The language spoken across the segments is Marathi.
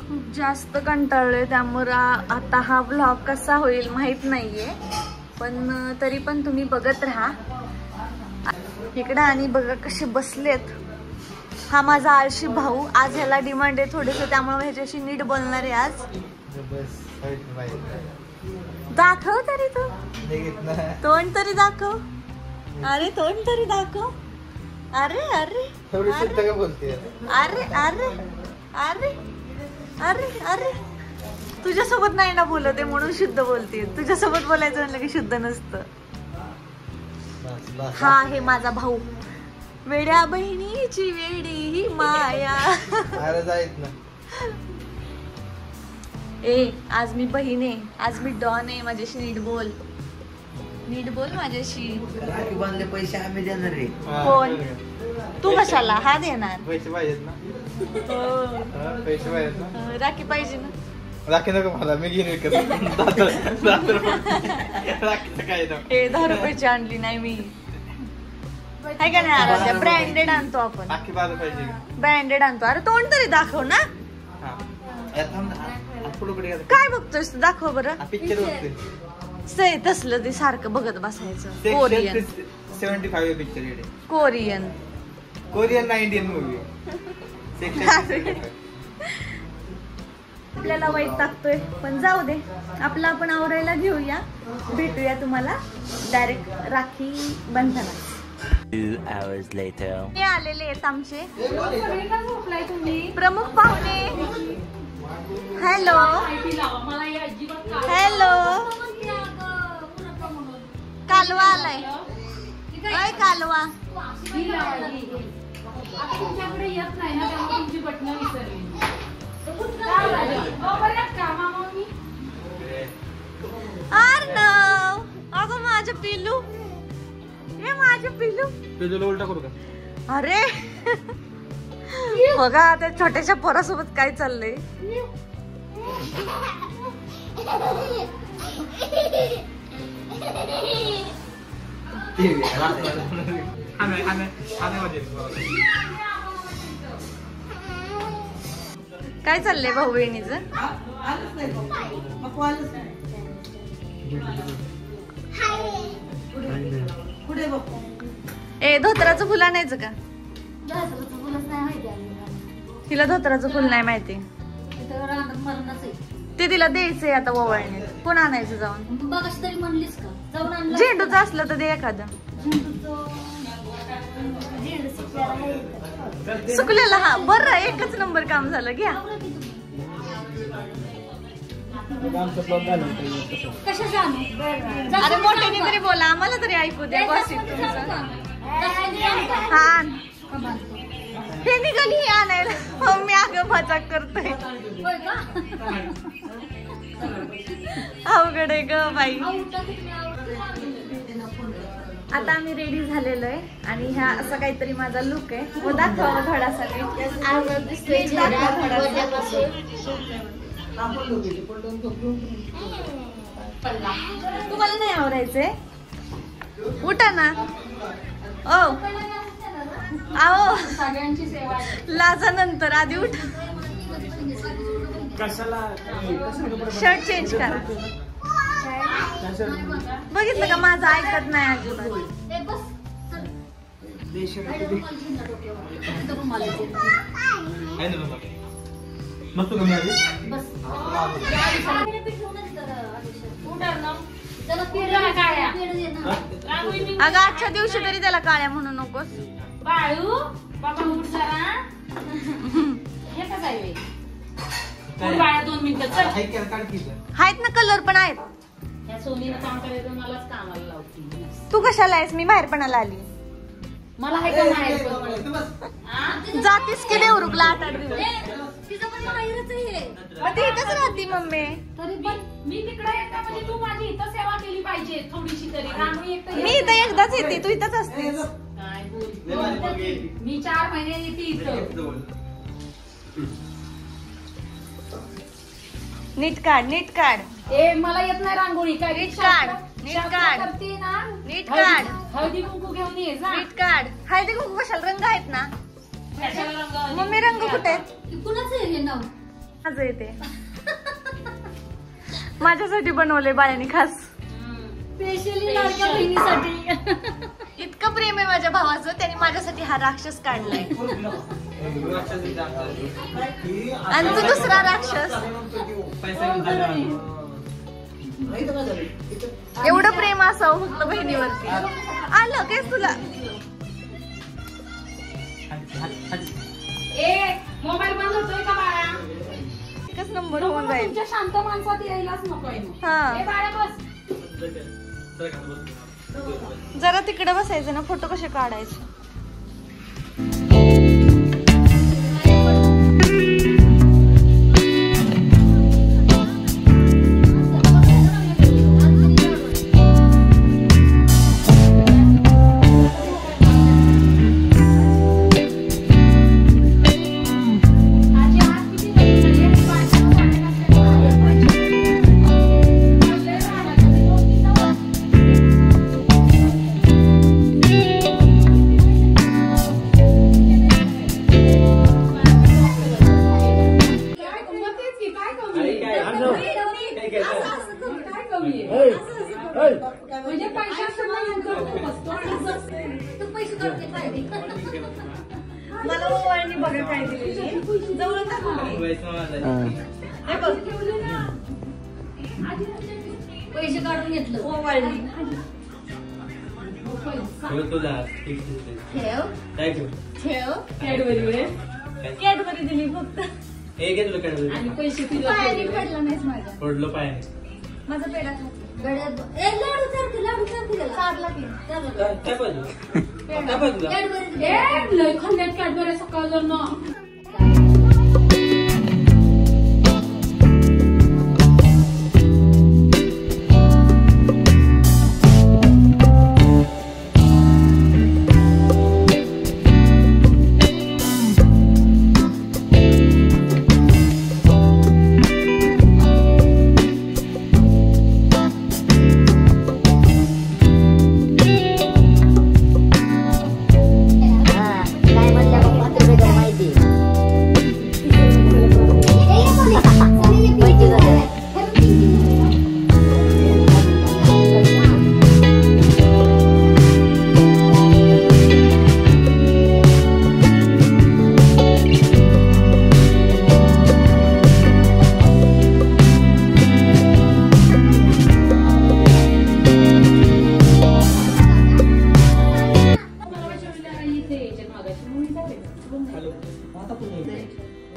खूप जास्त कंटाळले, त्यामुळे आता हा व्लॉग कसा होईल माहित नाहीये, पण तरी पण तुम्ही बघत राहा. इकडे आणि बघा कसे बसलेत. हा माझा आळशी भाऊ. आज ह्याला डिमांड आहे थोडेसे, त्यामुळे ह्याच्याशी नीट बोलणार आहे आज. दाखव तरी तू तोंड तरी दाखव. अरे तोंड तरी दाखव. अरे अरे अरे अरे अरे अरे अरे तुझ्यासोबत नाही ना बोलत आहे म्हणून शुद्ध बोलते. तुझ्यासोबत बोलायचं म्हणलं की शुद्ध नसतं. हा आहे माझा भाऊ. वेड्या बहिणीची वेडी ही माया. ए आज मी बहीण आहे, आज मी डॉन आहे. माझ्याशी नीट बोल, नीट बोल माझ्याशी. पैसे आम्ही देणार आहे. कोण? तू कशाला? हा देणार. पैसे पाहिजेत ना. पैसे पाहिजेत ना. राखी पाहिजे ना. राखी नको मला, मी घेऊन विकत. राखीचं काय ना. 10 रुपयाची आणली नाही मी. आहे का नाही आराध्या? ब्रँडेड आणतो आपण. राखी बाजू पाहिजे. ब्रँडेड आणतो. अरे तोंड तरी दाखव ना. काय बघतोस तू? दाखव बरं. पिक्चर बघते. सय तसलं ते सारखं बघत बसायचं. Korean 75 picture. कोरियन कोरियन ना इंडियन मूवी. आपल्याला वाईट टाकतोय पण जाऊ दे. आपलं आपण आवरायला घेऊया. भेटूया तुम्हाला डायरेक्ट राखी बंधनात. 2 hours later. हे आलेले आहेत आमचे प्रमुख पाहुणे. Hello hello. कालवा आलाय. काय कालवा? अर्णव, अगं माझं पिल्लू. हे माझं पिल्लू. तुझ्याला उलटा करू का? अरे बघा त्या छोट्याशा पोरासोबत काय चाललंय. काय चाललंय भाऊ बहिणीचं? ए धोत्राचं फुल आणायचं का? तिला धोत्राचं फुल नाही माहिती. ते तिला द्यायचंय आता ओवाळणे. कोण आणायचं जाऊन? झेंडूचं असलं तर दे एखादं. सुकलेला. हा बरं, एकच नंबर काम झालं. घ्या. अरे मोठ्याने तरी बोला, आम्हाला तरी ऐकू दे. हा हे निघाली हे आणायला. मी अगं मजाक करतोय. अवघड आहे ग बाई. आता आम्ही रेडी झालेलो आहे आणि ह्या असा काहीतरी माझा लुक आहे. व दाखवा थोडासा. तुम्हाला नाही आवरायचंय? उठा ना. ओ आओ, लाजानंतर आधी उठ. शर्ट चेंज करा. बघितलं का माझं ऐकत नाही अजिबात. अगं आजच्या दिवशी तरी त्याला काळ्या म्हणू नकोस. आहेत ना कलर पण आहेत. तू कशाला आहेस? मी बाहेरपणाला आली. मला जातीस की देवरुखला 8-8 दिवस. ती इथंच राहती मम्मी. मी तिकडे येते म्हणजे तू माझी इथं सेवा केली पाहिजे थोडीशी तरी. मी इथं एकदाच येते, तू इथंच असतेस. मी 4 महिने येते इथं. नीट काढ, नीट काढ. ए मला येत नाही रांगोळी. काय नीट काढ, नीट काढ, करते ना. नीट काढ. हळदी कुंकू घेऊन ये जा. नीट काढ. हळदी कुंकू कशाला? रंग आहेत ना. मम्मी रंग कुठे आहेत? कुणाचं आहे नाव? माझं येते माझ्यासाठी बनवले बायाने खास स्पेशली लाडक्या बहिणीसाठी. इतकं प्रेम आहे माझ्या भावाचं, त्याने माझ्यासाठी हा राक्षस काढलाय. आणि तो दुसरा राक्षस. एवढं प्रेम असावं फक्त बहिणीवरती. आलं काय तुला? मोबाईल बंद होतोय का बाळा? एकच नंबर होऊन जाईल. तुमच्या शांत माणसात यायलाच नकोय. हा बाळा बस. जरा तिकडे बसायचं ना, फोटो कसे काढायचे. म्हणजे मला ओवाळणी बघा काय दिली. जवळ पैसे काढून घेतलं. ओवाळणी ठेव. कॅडबरी दिली फक्त. आणि पैसे पायाने पडला नाहीस माझ्या. पडलो पायाने. माझा पेढा खात. लय खंड्यात कॅडबरी सकाळ ना.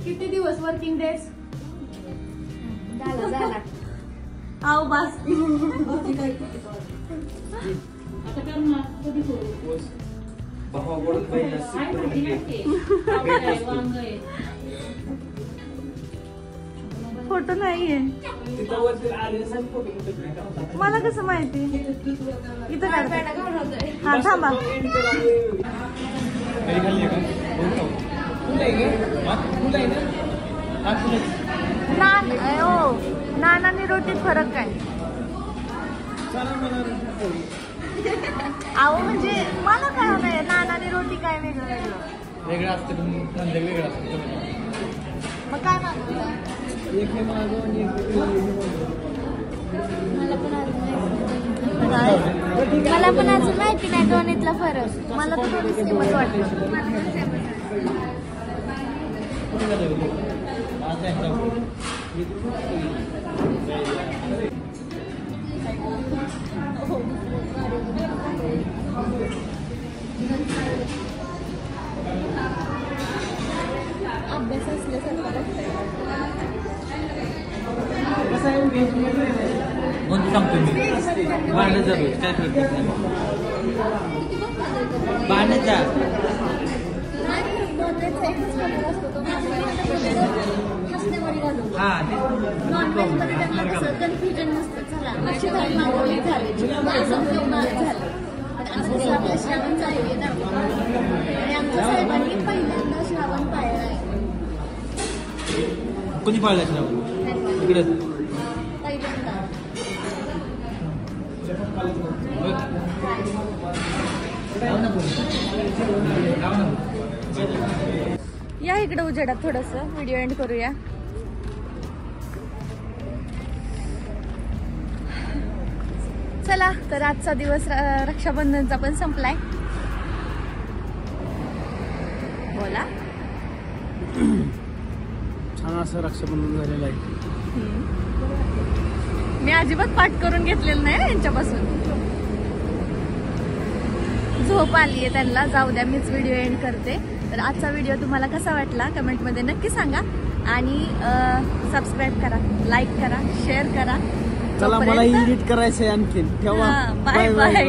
किती दिवस वर्किंग डेज? झाला आओ बस. आता कर ना. कधी करू? फोटो नाहीये. मला कसं माहिती? इथं हा थांबा. नान आणि रोटीत फरक काय? अहो म्हणजे मला काय नाही, नान आणि रोटी काय वेगळं असतं. वेगळं असतं. मग काय मागवलं? मला पण अजून माहिती नाही दोन्हीतला फरक. मला तर दोन्ही सेमच वाटलं. अभ्यास असल्यासारखं सांगतो मी. बाणेचा रोज काय करतो? बाणेचा कन्फ्युजन नसतं. चला अक्षरधारी मागवली झाली, माझं घेऊन झालं. असं आपल्या श्रावण चालू आहे आणि आमच्या साहेबांनी पहिल्यांदा श्रावण पाळला आहे. कोणी पाळला श्रावण? इकडे पहिल्यांदा. या इकडे उजेडात थोडस व्हिडिओ एंड करूया. चला तर आजचा दिवस रक्षाबंधनचा पण संपलाय. बोला. छान असं रक्षाबंधन झालेलं आहे. मी अजिबात पाठ करून घेतलेलं नाही यांच्यापासून. झोप आलीये त्यांना. जाऊ द्या, मीच व्हिडिओ एंड करते. तर आजचा व्हिडिओ तुम्हाला कसा वाटला कमेंटमध्ये नक्की सांगा आणि सबस्क्राईब करा, लाईक करा, शेअर करा. चला मला एडिट करायचंय आणखीन. ठेवा. Bye bye.